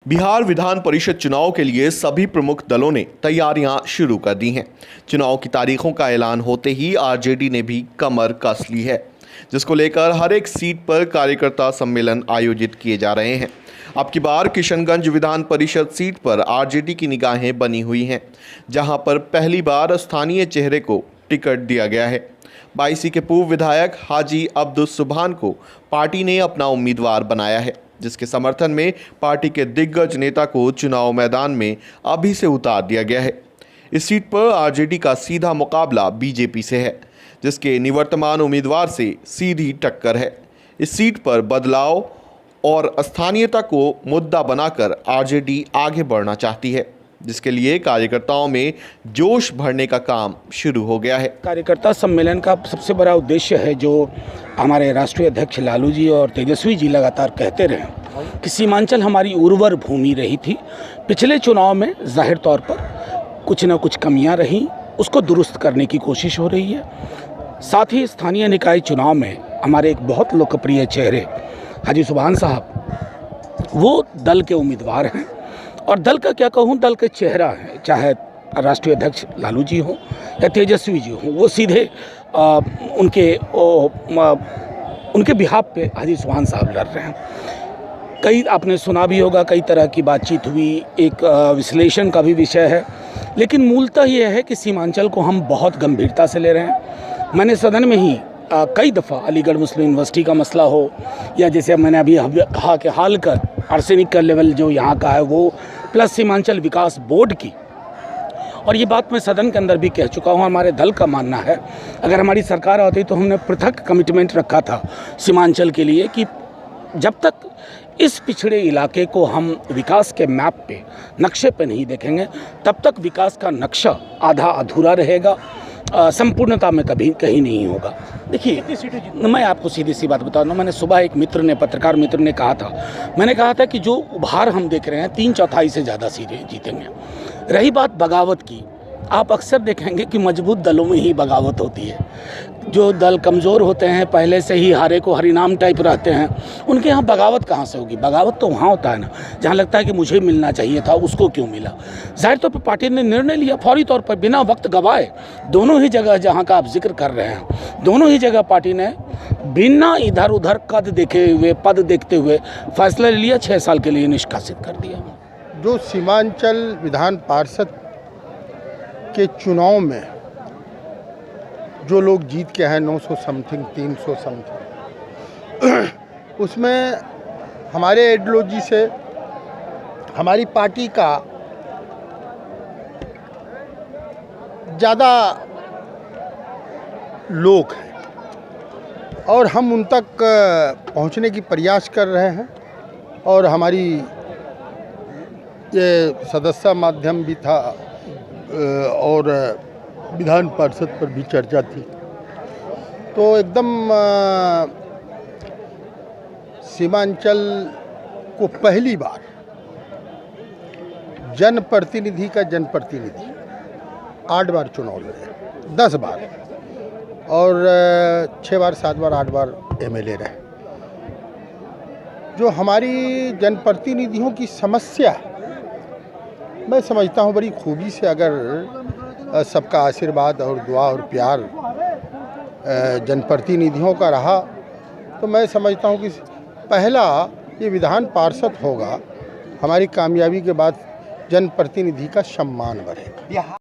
बिहार विधान परिषद चुनाव के लिए सभी प्रमुख दलों ने तैयारियां शुरू कर दी हैं। चुनाव की तारीखों का ऐलान होते ही आरजेडी ने भी कमर कस ली है, जिसको लेकर हर एक सीट पर कार्यकर्ता सम्मेलन आयोजित किए जा रहे हैं। अब की बार किशनगंज विधान परिषद सीट पर आरजेडी की निगाहें बनी हुई हैं, जहां पर पहली बार स्थानीय चेहरे को टिकट दिया गया है। बाईसी के पूर्व विधायक हाजी अब्दुल सुभान को पार्टी ने अपना उम्मीदवार बनाया है, जिसके समर्थन में पार्टी के दिग्गज नेता को चुनाव मैदान में अभी से उतार दिया गया है। इस सीट पर आरजेडी का सीधा मुकाबला बीजेपी से है, जिसके निवर्तमान उम्मीदवार से सीधी टक्कर है। इस सीट पर बदलाव और स्थानीयता को मुद्दा बनाकर आरजेडी आगे बढ़ना चाहती है, जिसके लिए कार्यकर्ताओं में जोश भरने का काम शुरू हो गया है। कार्यकर्ता सम्मेलन का सबसे बड़ा उद्देश्य है, जो हमारे राष्ट्रीय अध्यक्ष लालू जी और तेजस्वी जी लगातार कहते रहे कि सीमांचल हमारी उर्वर भूमि रही थी। पिछले चुनाव में जाहिर तौर पर कुछ न कुछ कमियां रहीं, उसको दुरुस्त करने की कोशिश हो रही है। साथ ही स्थानीय निकाय चुनाव में हमारे एक बहुत लोकप्रिय चेहरे हाजी सुभान साहब वो दल के उम्मीदवार हैं, और दल का क्या कहूँ, दल के चेहरा है, चाहे राष्ट्रीय अध्यक्ष लालू जी हों या तेजस्वी जी हों, वो सीधे उनके बिहाफ पे हाजी सुभान साहब लड़ रहे हैं। कई आपने सुना भी होगा, कई तरह की बातचीत हुई, एक विश्लेषण का भी विषय है, लेकिन मूलतः ये है कि सीमांचल को हम बहुत गंभीरता से ले रहे हैं। मैंने सदन में ही कई दफ़ा अलीगढ़ मुस्लिम यूनिवर्सिटी का मसला हो, या जैसे मैंने अभी कहा कि हाल कर आर्सेनिक का लेवल जो यहाँ का है वो, प्लस सीमांचल विकास बोर्ड की, और ये बात मैं सदन के अंदर भी कह चुका हूँ। हमारे दल का मानना है, अगर हमारी सरकार आती तो हमने पृथक कमिटमेंट रखा था सीमांचल के लिए कि जब तक इस पिछड़े इलाके को हम विकास के मैप पे, नक्शे पे नहीं देखेंगे, तब तक विकास का नक्शा आधा अधूरा रहेगा, संपूर्णता में कभी कहीं नहीं होगा। देखिए, मैं आपको सीधी सी बात बता रहा हूँ। मैंने सुबह एक पत्रकार मित्र ने कहा था, मैंने कहा था कि जो उभार हम देख रहे हैं 3/4 से ज़्यादा सीटें जीतेंगे। रही बात बगावत की, आप अक्सर देखेंगे कि मजबूत दलों में ही बगावत होती है। जो दल कमज़ोर होते हैं, पहले से ही हारे को हरिनाम टाइप रहते हैं, उनके यहाँ बगावत कहाँ से होगी? बगावत तो वहाँ होता है ना, जहाँ लगता है कि मुझे मिलना चाहिए था, उसको क्यों मिला। जाहिर तौर पर पार्टी ने निर्णय लिया फौरी तौर पर, बिना वक्त गवाए, दोनों ही जगह जहाँ का आप जिक्र कर रहे हैं, दोनों ही जगह पार्टी ने बिना इधर उधर पद देखते हुए फैसला लिया, 6 साल के लिए निष्कासित कर दिया। जो सीमांचल विधान पार्षद के चुनाव में जो लोग जीत के हैं 900 समथिंग 300 समथिंग, उसमें हमारे आइडियोलॉजी से हमारी पार्टी का ज़्यादा लोग हैं और हम उन तक पहुंचने की प्रयास कर रहे हैं। और हमारी ये सदस्य माध्यम भी था और विधान पार्षद पर भी चर्चा थी, तो एकदम सीमांचल को पहली बार जनप्रतिनिधि का जनप्रतिनिधि 8 बार चुनाव लड़े, 10 बार, और 6 बार 7 बार 8 बार एमएलए रहे। जो हमारी जनप्रतिनिधियों की समस्या, मैं समझता हूँ बड़ी खूबी से अगर सबका आशीर्वाद और दुआ और प्यार जनप्रतिनिधियों का रहा, तो मैं समझता हूँ कि पहला ये विधान पार्षद होगा। हमारी कामयाबी के बाद जनप्रतिनिधि का सम्मान बढ़ेगा।